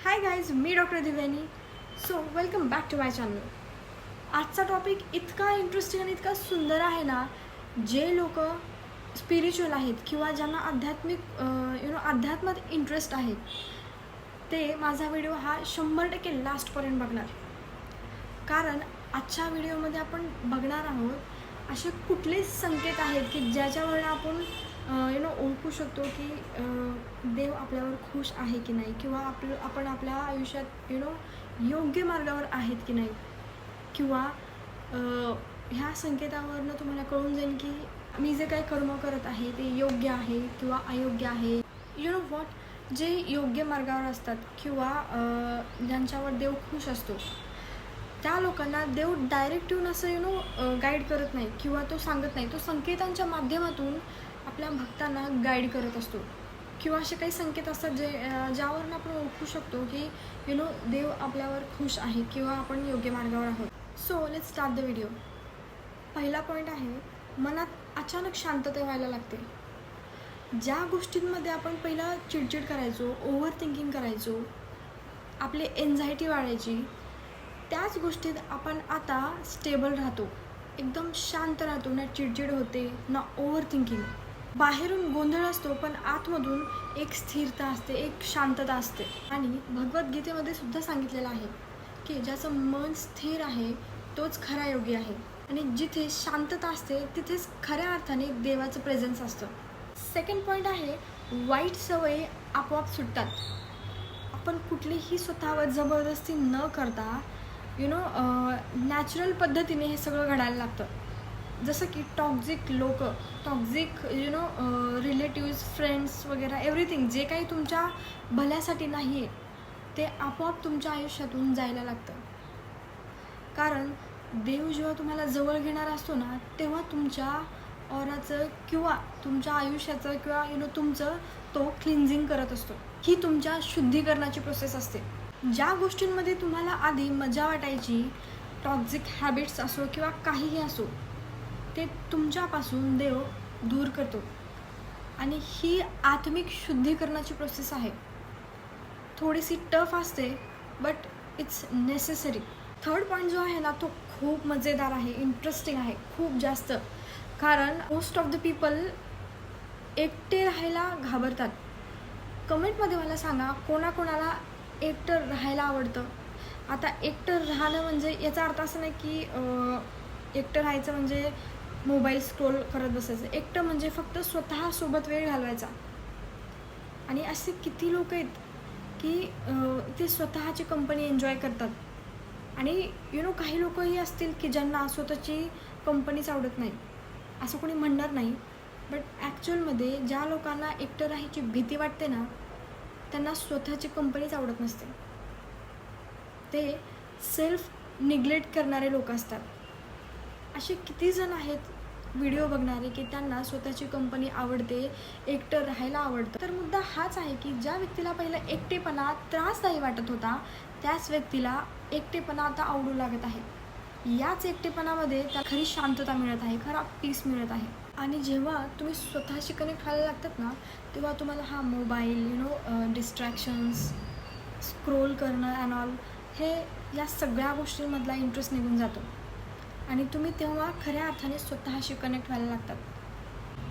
हाय guys, मी doctor Divyani. So welcome back to my channel. आजचा topic इतका इंटरेस्टिंग आणि इतका सुंदर आहे ना. जे लोक स्पिरिच्युअल आहेत किंवा ज्यांना अध्यात्मात इंटरेस्ट आहे ते माझा व्हिडिओ हा 100% लास्टपर्यंत बघणार. कारण आजच्या व्हिडिओमध्ये आपण बघणार आहोत असे कुठलेच संकेत आहेत की ज्याच्यावरून आपण ओळखू शकतो की देव आपल्यावर खुश आहे की नाही, किंवा आपण आपल्या आयुष्यात योग्य मार्गावर आहेत की नाही, किंवा ह्या संकेतावरनं तुम्हाला कळून जाईल की मी जे काही कर्म करत आहे ते योग्य आहे किंवा अयोग्य आहे. जे योग्य मार्गावर असतात किंवा ज्यांच्यावर देव खुश असतो त्या लोकांना देव डायरेक्ट येऊन असं गाईड करत नाही किंवा तो सांगत नाही. तो संकेतांच्या माध्यमातून आपल्या भक्तांना गाईड करत असतो. किंवा असे काही संकेत असतात ज्यावरून आपण ओळखू शकतो की देव आपल्यावर खुश आहे किंवा आपण योग्य मार्गावर आहोत. So let's start the video. पहिला पॉईंट आहे, मनात अचानक शांतता व्हायला लागते. ज्या गोष्टींमध्ये आपण पहिला चिडचिड करायचो, ओव्हर थिंकिंग करायचो, आपली एन्झायटी वाढायची, त्याच गोष्टीत आपण आता स्टेबल राहतो, एकदम शांत राहतो. ना चिडचिड होते ना ओव्हर थिंकिंग. बाहेरून गोंधळ असतो पण आतमधून एक स्थिरता असते, एक शांतता असते. आणि भगवद्गीतेमध्ये सुद्धा सांगितलेलं आहे की ज्याचं मन स्थिर आहे तोच खरा योगी आहे. आणि जिथे शांतता असते तिथेच खऱ्या अर्थाने देवाचं प्रेझेन्स असतं. सेकंड पॉईंट आहे, वाईट सवयी आपोआप सुटतात. आपण कुठलीही स्वतःवर जबरदस्ती न करता नॅचरल पद्धतीने हे सगळं घडायला लागतं. जसं की टॉक्झिक लोक, टॉक्झिक रिलेटिव्स, फ्रेंड्स वगैरे एव्हरीथिंग जे काही तुमच्या भल्यासाठी नाही आहे ते आपोआप तुमच्या आयुष्यातून जायला लागतं. कारण देव जेव्हा तुम्हाला जवळ घेणार असतो ना तेव्हा तुमच्या ऑराचं किंवा तुमच्या आयुष्याचं किंवा तुमचं तो क्लिन्झिंग करत असतो. ही तुमच्या शुद्धीकरणाची प्रोसेस असते. ज्या गोष्टींमध्ये तुम्हाला आधी मजा वाटायची, टॉक्झिक हॅबिट्स असो किंवा काहीही असो, ते तुमच्यापासून देव दूर करतो. आणि ही आत्मिक शुद्धीकरणाची प्रोसेस आहे. थोडीशी टफ असते but it's necessary. Third point जो आहे ना तो खूप मजेदार आहे, इंटरेस्टिंग आहे खूप जास्त. कारण मोस्ट ऑफ द पीपल एकटे राहायला घाबरतात. कमेंटमध्ये मला सांगा कोणाकोणाला एकटं राहायला आवडतं. आता एकटं राहणं म्हणजे याचा अर्थ असं नाही की एकटं राहायचं म्हणजे मोबाईल स्क्रोल करत बसायचं. एकटं म्हणजे फक्त स्वतःसोबत वेळ घालवायचा. आणि असे किती लोक आहेत की ते स्वतःची कंपनी एन्जॉय करतात. आणि काही लोकही असतील की ज्यांना स्वतःची कंपनीच आवडत नाही. असं कोणी म्हणणार नाही, बट ॲक्च्युअलमध्ये ज्या लोकांना एकटं राहायची भीती वाटते ना त्यांना स्वतःची कंपनीच आवडत नसते. ते सेल्फ निग्लेक्ट करणारे लोक असतात. असे किती जण आहेत व्हिडिओ बघणारे की त्यांना स्वतःची कंपनी आवडते, एकटं राहायला आवडतं. तर मुद्दा हाच आहे की ज्या व्यक्तीला पहिला एकटेपणा त्रासदायी वाटत होता त्याच व्यक्तीला एकटेपणा आता आवडू लागत आहे. याच एकटेपणामध्ये त्या खरी शांतता मिळत आहे, खरा पीस मिळत आहे. आणि जेव्हा तुम्ही स्वतःशी कनेक्ट व्हायला लागतात ना तेव्हा तुम्हाला हा मोबाईल, डिस्ट्रॅक्शन्स, स्क्रोल करणं अँड ऑल हे या सगळ्या गोष्टींमधला इंटरेस्ट निघून जातो. आणि तुम्ही तेव्हा खऱ्या अर्थाने स्वतःशी कनेक्ट व्हायला लागतात.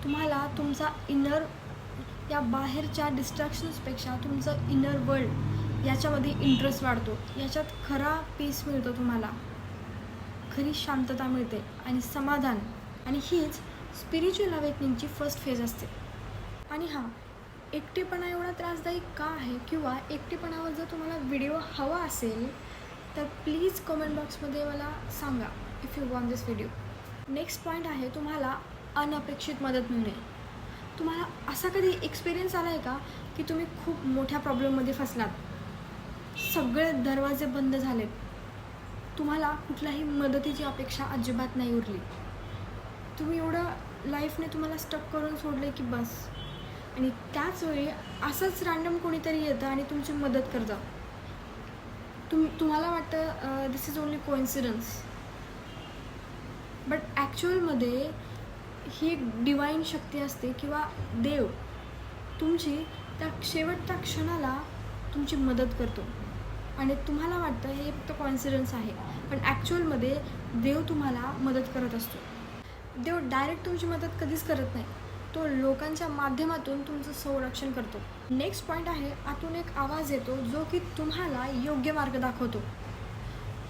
तुम्हाला तुमचा इनर, या बाहेरच्या डिस्ट्रॅक्शन्सपेक्षा तुमचं इनर वर्ल्ड याच्यामध्ये इंटरेस्ट वाढतो. याच्यात खरा पीस मिळतो, तुम्हाला खरी शांतता मिळते आणि समाधान. आणि हीच स्पिरिच्युअल अवेकनिंगची फर्स्ट फेज असते. आणि एकटेपणा एवढा त्रासदायक का आहे, किंवा एकटेपणावर जर तुम्हाला व्हिडिओ हवा असेल तर प्लीज कमेंट बॉक्समध्ये मला सांगा if you want this video. Next point आहे, तुम्हाला अनपेक्षित मदत मिळणे. तुम्हाला असा कधी एक्सपिरियन्स आला आहे का की तुम्ही खूप मोठ्या प्रॉब्लेममध्ये फसलात, सगळे दरवाजे बंद झालेत, तुम्हाला कुठल्याही मदतीची अपेक्षा अजिबात नाही उरली, तुम्ही एवढं लाईफने तुम्हाला स्टक करून सोडले की बस. आणि त्याच वेळी असंच रँडम कोणीतरी येतं आणि तुमची मदत करतं. तुम्हाला वाटतं दिस इज ओनली कोइन्सिडन्स, बट ॲक्च्युअलमध्ये ही एक डिवाईन शक्ती असते किंवा देव तुमची त्या शेवटच्या क्षणाला तुमची मदत करतो. आणि तुम्हाला वाटतं हे फक्त कॉन्सिडन्स आहे, पण ॲक्च्युअलमध्ये देव तुम्हाला मदत करत असतो. देव डायरेक्ट तुमची मदत कधीच करत नाही, तो लोकांच्या माध्यमातून तुमचं संरक्षण करतो. नेक्स्ट पॉईंट आहे, आतून एक आवाज येतो जो की तुम्हाला योग्य मार्ग दाखवतो.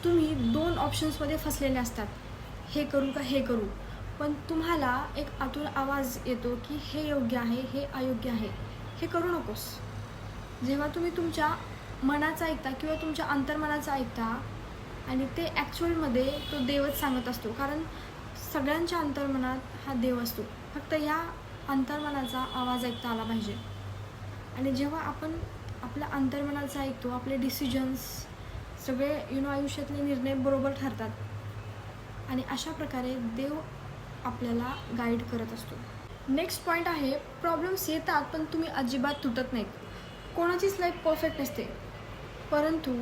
तुम्ही 2 ऑप्शन्समध्ये फसलेले असतात, हे करू का हे करू, पण तुम्हाला एक आतून आवाज येतो की हे योग्य आहे, हे अयोग्य आहे, हे करू नकोस. जेव्हा तुम्ही तुमच्या मनाचं ऐकता किंवा तुमच्या अंतर्मनाचं ऐकता, आणि ते ॲक्च्युअलमध्ये तो देवच सांगत असतो, कारण सगळ्यांच्या अंतर्मनात हा देव असतो. फक्त या अंतर्मनाचा आवाज ऐकता आला पाहिजे. आणि जेव्हा आपण आपल्या अंतर्मनाचं ऐकतो, आपले डिसिजन्स सगळे आयुष्यातले निर्णय बरोबर ठरतात. आणि अशा प्रकारे देव आपल्याला गाईड करत असतो. नेक्स्ट पॉईंट आहे, प्रॉब्लेम्स येतात पण तुम्ही अजिबात तुटत नाहीत. कोणाचीच लाईफ परफेक्ट नसते, परंतु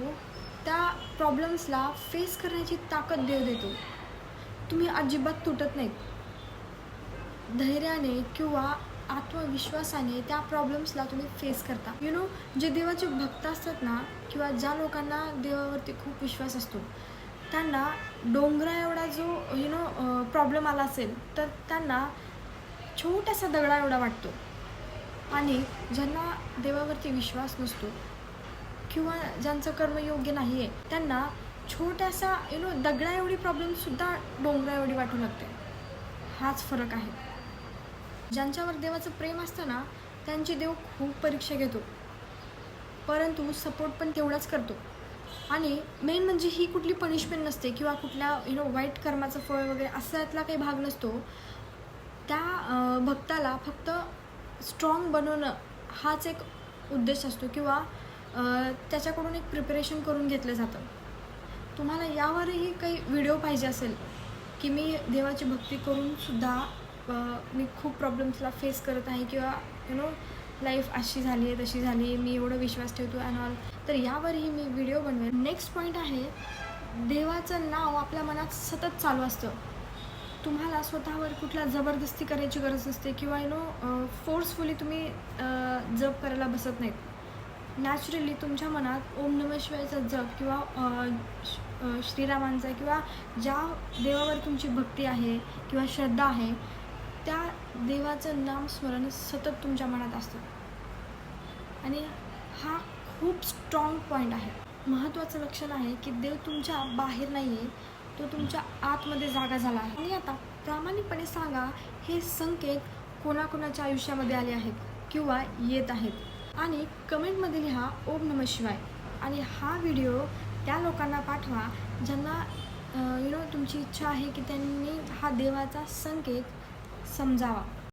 त्या प्रॉब्लेम्सला फेस करण्याची ताकद देव देतो. तुम्ही अजिबात तुटत नाहीत. धैर्याने किंवा आत्मविश्वासाने त्या प्रॉब्लेम्सला तुम्ही फेस करता. जे देवाचे भक्त असतात ना, किंवा ज्या लोकांना देवावरती खूप विश्वास असतो, त्यांना डोंगरा एवढा जो प्रॉब्लेम आला असेल तर त्यांना छोटासा दगडा एवढा वाटतो. आणि ज्यांना देवावरती विश्वास नसतो किंवा ज्यांचं कर्म योग्य नाही आहे, त्यांना छोट्यासा दगडा एवढी प्रॉब्लेमसुद्धा डोंगरा एवढी वाटू लागते. हाच फरक आहे. ज्यांच्यावर देवाचं प्रेम असतं ना, त्यांची देव खूप परीक्षा घेतो, परंतु सपोर्ट पण तेवढाच करतो. आणि मेन म्हणजे ही कुठली पनिशमेंट नसते किंवा कुठल्या वाईट कर्माचं फळ वगैरे असा यातला काही भाग नसतो. त्या भक्ताला फक्त स्ट्रॉंग बनवणं हाच एक उद्देश असतो, किंवा त्याच्याकडून एक प्रिपरेशन करून घेतलं जातं. तुम्हाला यावरही काही व्हिडिओ पाहिजे असेल की मी देवाची भक्ती करूनसुद्धा मी खूप प्रॉब्लेम्सला फेस करत आहे, किंवा लाईफ अशी झाली आहे तशी झाली आहे, मी एवढं विश्वास ठेवतो अँड ऑल, तर यावरही मी व्हिडिओ बनवेन. नेक्स्ट पॉईंट आहे, देवाचं नाव आपल्या मनात सतत चालू असतं. तुम्हाला स्वतःवर कुठला जबरदस्ती करायची गरज नसते, किंवा फोर्सफुली तुम्ही जप करायला बसत नाहीत. नॅचरली तुमच्या मनात ओम नमः शिवायचा जप किंवा श्रीरामांचा किंवा ज्या देवावर तुमची भक्ती आहे किंवा श्रद्धा आहे, त्या देवाचं नामस्मरण सतत तुमच्या मनात असतं. आणि हा खूप स्ट्रॉंग पॉईंट आहे. महत्त्वाचं लक्षण आहे की देव तुमच्या बाहेर नाही आहे, तो तुमच्या आतमध्ये जागा झाला आहे. आणि आता प्रामाणिकपणे सांगा, हे संकेत कोणाकोणाच्या आयुष्यामध्ये आले आहेत किंवा येत आहेत, आणि कमेंटमध्ये लिहा ओम नमः शिवाय. आणि हा व्हिडिओ त्या लोकांना पाठवा ज्यांना तुमची इच्छा आहे की त्यांनी हा देवाचा संकेत समजावा.